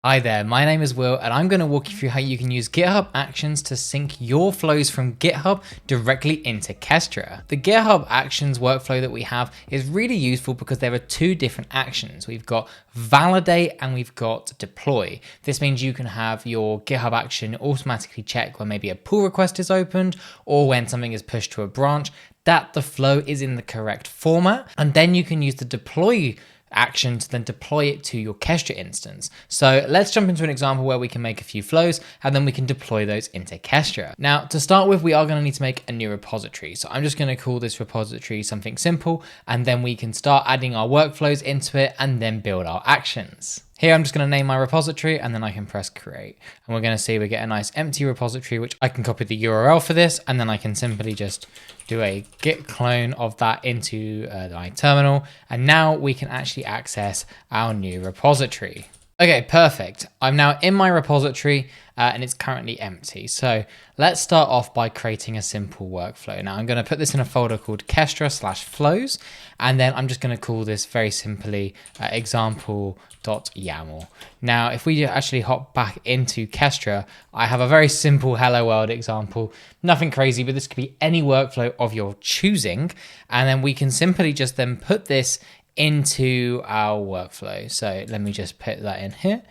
Hi there, my name is Will and I'm going to walk you through how you can use GitHub Actions to sync your flows from GitHub directly into Kestra. The GitHub Actions workflow that we have is really useful because there are two different actions. We've got validate and we've got deploy. This means you can have your GitHub action automatically check when maybe a pull request is opened or when something is pushed to a branch that the flow is in the correct format, and then you can use the deploy action to then deploy it to your Kestra instance. So let's jump into an example where we can make a few flows and then we can deploy those into Kestra. Now, to start with, we are going to need to make a new repository. So I'm just going to call this repository something simple, and then we can start adding our workflows into it and then build our actions. Here, I'm just going to name my repository and then I can press create. And we're going to see we get a nice empty repository, which I can copy the URL for this. And then I can simply just do a git clone of that into my terminal. And now we can actually access our new repository. Okay, perfect. I'm now in my repository and it's currently empty. So let's start off by creating a simple workflow. Now I'm going to put this in a folder called Kestra/flows, and then I'm just going to call this very simply example.yaml. Now, if we actually hop back into Kestra, I have a very simple hello world example, nothing crazy, but this could be any workflow of your choosing. And then we can simply just then put this into our workflow. So let me just put that in here.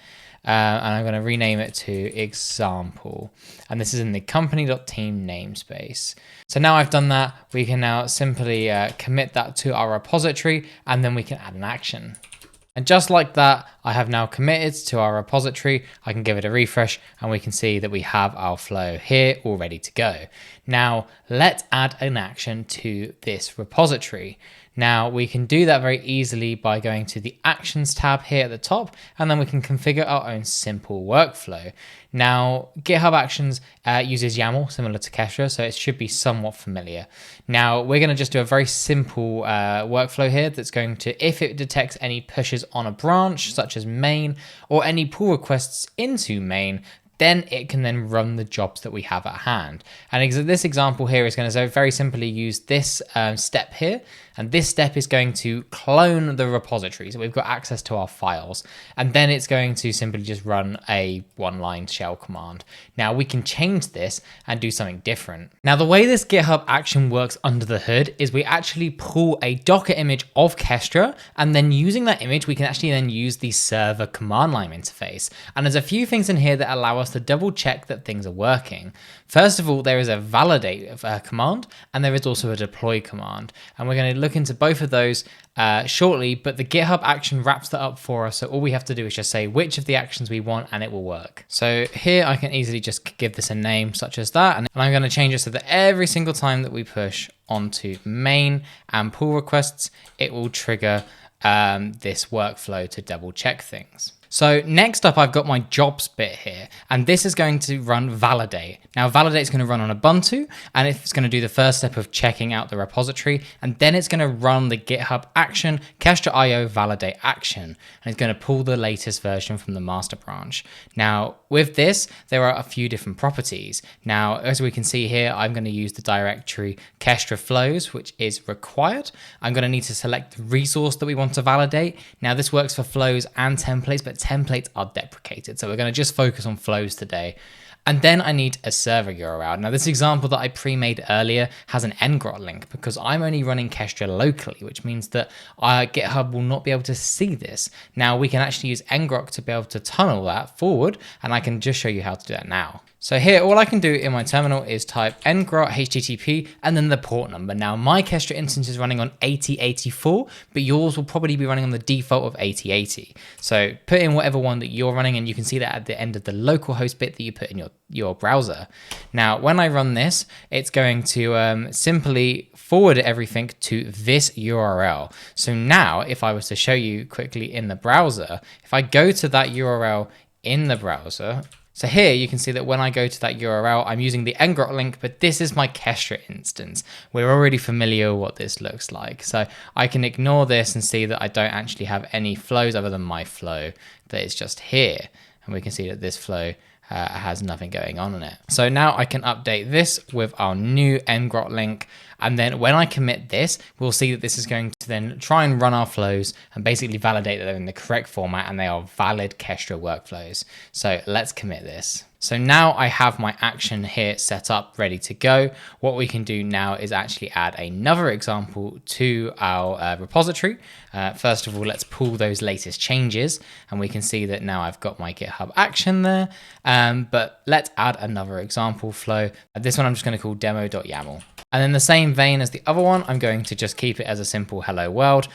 And I'm going to rename it to example. And this is in the company.team namespace. So now I've done that, we can now simply commit that to our repository, and then we can add an action. And just like that, I have now committed to our repository. I can give it a refresh and we can see that we have our flow here all ready to go. Now let's add an action to this repository. Now we can do that very easily by going to the Actions tab here at the top, and then we can configure our own simple workflow. Now GitHub Actions uses YAML similar to Kestra, so it should be somewhat familiar. Now we're going to just do a very simple workflow here that's going to, if it detects any pushes on a branch such as main or any pull requests into main, then it can then run the jobs that we have at hand. And this example here is going to very simply use this step here. And this step is going to clone the repository. So we've got access to our files. And then it's going to simply just run a one-line shell command. Now we can change this and do something different. Now the way this GitHub action works under the hood is we actually pull a Docker image of Kestra, and then using that image, we can actually then use the server command line interface. And there's a few things in here that allow us to double check that things are working. First of all, there is a validate command, and there is also a deploy command. And we're going to look into both of those shortly, but the GitHub action wraps that up for us. So all we have to do is just say which of the actions we want and it will work. So here I can easily just give this a name such as that. And I'm going to change it so that every single time that we push onto main and pull requests, it will trigger this workflow to double check things. So next up, I've got my jobs bit here, and this is going to run validate. Now validate is going to run on Ubuntu, and it's going to do the first step of checking out the repository, and then it's going to run the GitHub action Kestra.io validate action, and it's going to pull the latest version from the master branch. Now with this, there are a few different properties. Now, as we can see here, I'm going to use the directory Kestra flows, which is required. I'm going to need to select the resource that we want to validate. Now this works for flows and templates, but templates are deprecated. So we're going to just focus on flows today. And then I need a server URL. Now this example that I pre-made earlier has an ngrok link because I'm only running Kestra locally, which means that GitHub will not be able to see this. Now we can actually use ngrok to be able to tunnel that forward, and I can just show you how to do that now. So here, all I can do in my terminal is type ngrok http and then the port number. Now my Kestra instance is running on 8084, but yours will probably be running on the default of 8080. So put in whatever one that you're running, and you can see that at the end of the localhost bit that you put in your browser. Now, when I run this, it's going to simply forward everything to this URL. So now if I was to show you quickly in the browser, if I go to that URL in the browser, so here you can see that when I go to that URL, I'm using the ngrok link, but this is my Kestra instance. We're already familiar with what this looks like. So I can ignore this and see that I don't actually have any flows other than my flow that is just here. And we can see that this flow has nothing going on in it. So now I can update this with our new ngrok link. And then when I commit this, we'll see that this is going to to then try and run our flows and basically validate that they're in the correct format and they are valid Kestra workflows. So let's commit this. So now I have my action here set up, ready to go. What we can do now is actually add another example to our repository. First of all, let's pull those latest changes, and we can see that now I've got my GitHub action there. But let's add another example flow. This one I'm just going to call demo.yaml. And in the same vein as the other one, I'm going to just keep it as a simple hello world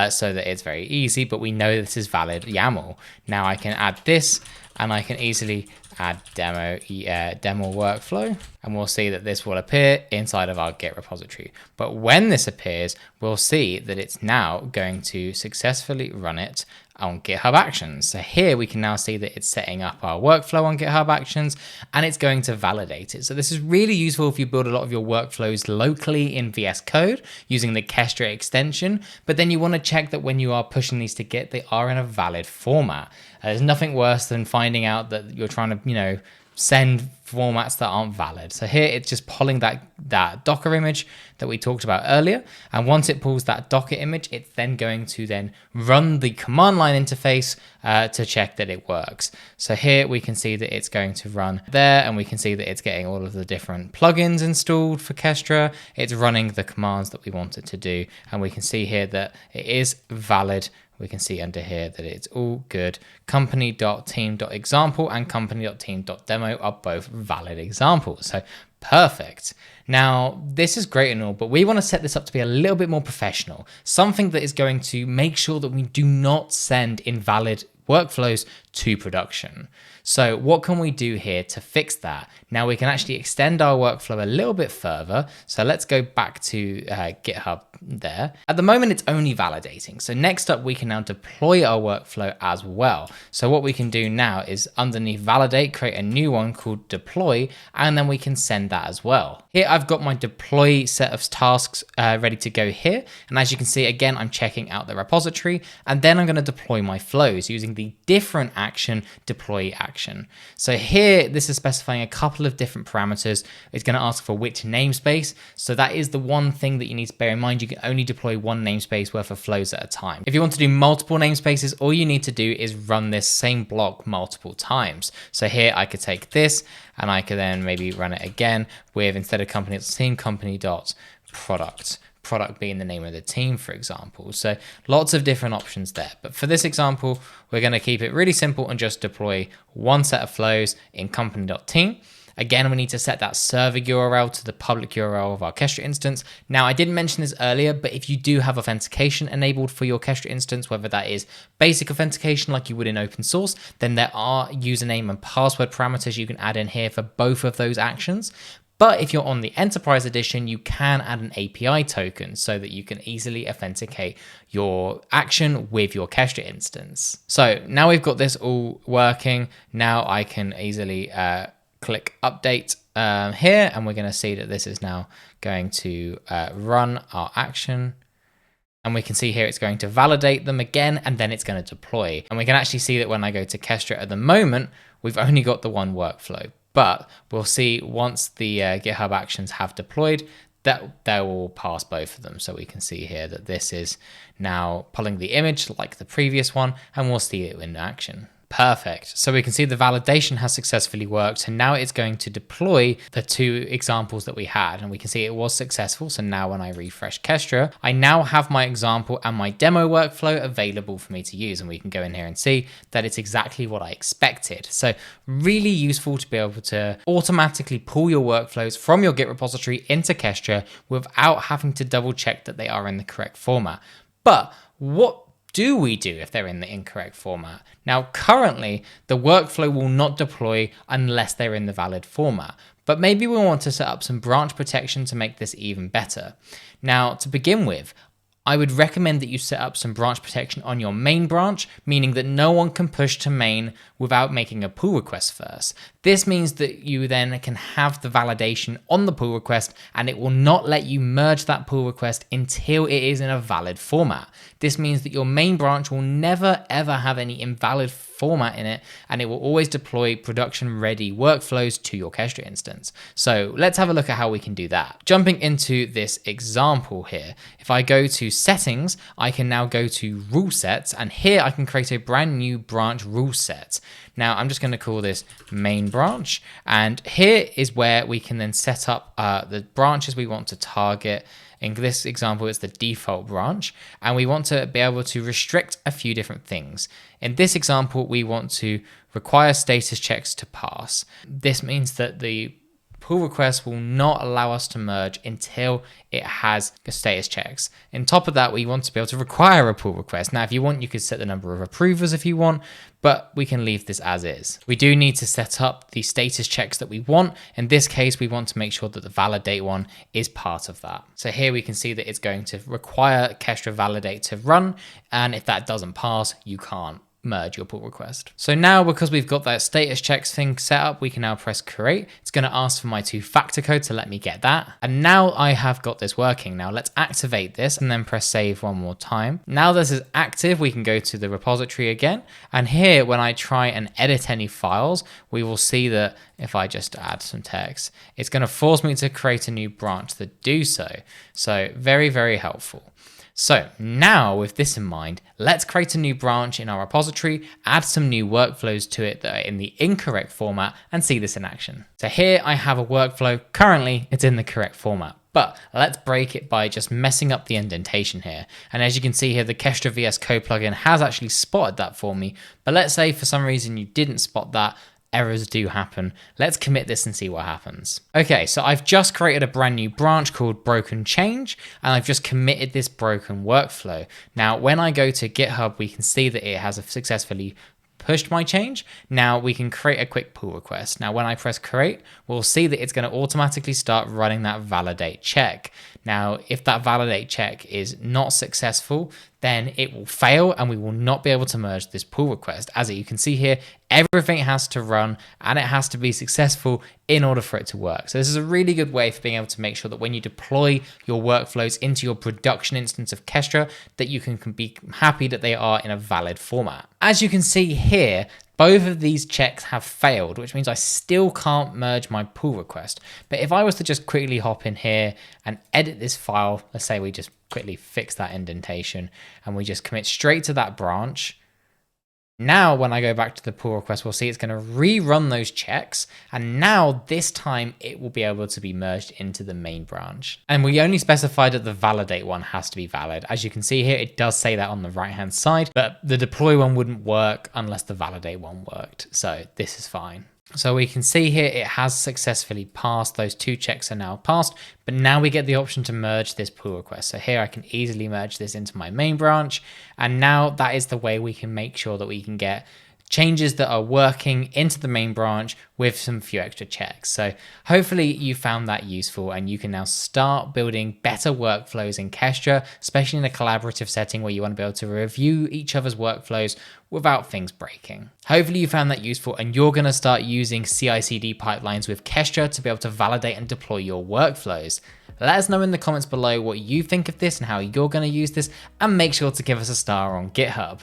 so that it's very easy, but we know this is valid YAML. Now I can add this, and I can easily add demo workflow, and we'll see that this will appear inside of our Git repository. But when this appears, we'll see that it's now going to successfully run it on GitHub Actions. So here we can now see that it's setting up our workflow on GitHub Actions, and it's going to validate it. So this is really useful if you build a lot of your workflows locally in VS Code using the Kestra extension, but then you want to check that when you are pushing these to Git, they are in a valid format. There's nothing worse than finding out that you're trying to, send formats that aren't valid. So here it's just pulling that Docker image that we talked about earlier. And once it pulls that Docker image, it's then going to then run the command line interface to check that it works. So here we can see that it's going to run there, and we can see that it's getting all of the different plugins installed for Kestra. It's running the commands that we want it to do. And we can see here that it is valid. We can see under here that it's all good. Company.team.example and company.team.demo are both valid examples. So perfect. Now, this is great and all, but we want to set this up to be a little bit more professional. Something that is going to make sure that we do not send invalid workflows to production. So what can we do here to fix that? Now we can actually extend our workflow a little bit further. So let's go back to GitHub there. At the moment, it's only validating. So next up, we can now deploy our workflow as well. So what we can do now is underneath validate, create a new one called deploy, and then we can send that as well. Here I've got my deploy set of tasks ready to go here. And as you can see, again, I'm checking out the repository, and then I'm going to deploy my flows using the different action deploy action. So here, this is specifying a couple of different parameters. It's going to ask for which namespace. So that is the one thing that you need to bear in mind. You can only deploy one namespace worth of flows at a time. If you want to do multiple namespaces, all you need to do is run this same block multiple times. So here I could take this, and I could then maybe run it again with, instead of company.team, company.product. Product being the name of the team, for example. So lots of different options there. But for this example, we're going to keep it really simple and just deploy one set of flows in company.team. Again, we need to set that server URL to the public URL of our Kestra instance. Now, I didn't mention this earlier, but if you do have authentication enabled for your Kestra instance, whether that is basic authentication like you would in open source, then there are username and password parameters you can add in here for both of those actions. But if you're on the Enterprise Edition, you can add an API token so that you can easily authenticate your action with your Kestra instance. So now we've got this all working. Now I can easily click update here, and we're going to see that this is now going to run our action. And we can see here it's going to validate them again, and then it's going to deploy. And we can actually see that when I go to Kestra at the moment, we've only got the one workflow. But we'll see once the GitHub Actions have deployed, that they will pass both of them. So we can see here that this is now pulling the image like the previous one, and we'll see it in action. Perfect. So we can see the validation has successfully worked, and now it's going to deploy the two examples that we had, and we can see it was successful. So now when I refresh Kestra, I now have my example and my demo workflow available for me to use, and we can go in here and see that it's exactly what I expected. So really useful to be able to automatically pull your workflows from your Git repository into Kestra without having to double check that they are in the correct format. But what do we do if they're in the incorrect format? Now, currently, the workflow will not deploy unless they're in the valid format, but maybe we want to set up some branch protection to make this even better. Now, to begin with, I would recommend that you set up some branch protection on your main branch, meaning that no one can push to main without making a pull request first. This means that you then can have the validation on the pull request, and it will not let you merge that pull request until it is in a valid format. This means that your main branch will never ever have any invalid format in it, and it will always deploy production ready workflows to your Kestra instance. So let's have a look at how we can do that. Jumping into this example here, if I go to settings, I can now go to rule sets, and here I can create a brand new branch rule set. Now I'm just going to call this main branch, and here is where we can then set up the branches we want to target. In this example, it's the default branch, and we want to be able to restrict a few different things. In this example, we want to require status checks to pass. This means that the pull request will not allow us to merge until it has status checks. On top of that, we want to be able to require a pull request. Now, if you want, you could set the number of approvers if you want, but we can leave this as is. We do need to set up the status checks that we want. In this case, we want to make sure that the validate one is part of that. So here we can see that it's going to require Kestra validate to run, and if that doesn't pass, you can't merge your pull request. So now, because we've got that status checks thing set up, we can now press create. It's going to ask for my 2-factor code to let me get that. And now I have got this working. Now let's activate this and then press save one more time. Now this is active, we can go to the repository again. And here, when I try and edit any files, we will see that if I just add some text, it's going to force me to create a new branch that do so. So very, very helpful. So now with this in mind, let's create a new branch in our repository, add some new workflows to it that are in the incorrect format, and see this in action. So here I have a workflow. Currently it's in the correct format, but let's break it by just messing up the indentation here. And as you can see here, the Kestra VS Code plugin has actually spotted that for me. But let's say for some reason you didn't spot that. Errors do happen. Let's commit this and see what happens. Okay, so I've just created a brand new branch called broken change, and I've just committed this broken workflow. Now, when I go to GitHub, we can see that it has successfully pushed my change. Now we can create a quick pull request. Now, when I press create, we'll see that it's going to automatically start running that validate check. Now, if that validate check is not successful, then it will fail and we will not be able to merge this pull request. As you can see here, everything has to run and it has to be successful in order for it to work. So this is a really good way for being able to make sure that when you deploy your workflows into your production instance of Kestra, that you can be happy that they are in a valid format. As you can see here, both of these checks have failed, which means I still can't merge my pull request. But if I was to just quickly hop in here and edit this file, let's say we just quickly fix that indentation and we just commit straight to that branch. Now, when I go back to the pull request, we'll see it's going to rerun those checks. And now this time it will be able to be merged into the main branch. And we only specified that the validate one has to be valid. As you can see here, it does say that on the right-hand side, but the deploy one wouldn't work unless the validate one worked. So this is fine. So we can see here it has successfully passed. Those two checks are now passed, but now we get the option to merge this pull request. So here I can easily merge this into my main branch. And now that is the way we can make sure that we can get changes that are working into the main branch with some few extra checks. So hopefully you found that useful and you can now start building better workflows in Kestra, especially in a collaborative setting where you want to be able to review each other's workflows without things breaking. Hopefully you found that useful and you're going to start using CI/CD pipelines with Kestra to be able to validate and deploy your workflows. Let us know in the comments below what you think of this and how you're going to use this, and make sure to give us a star on GitHub.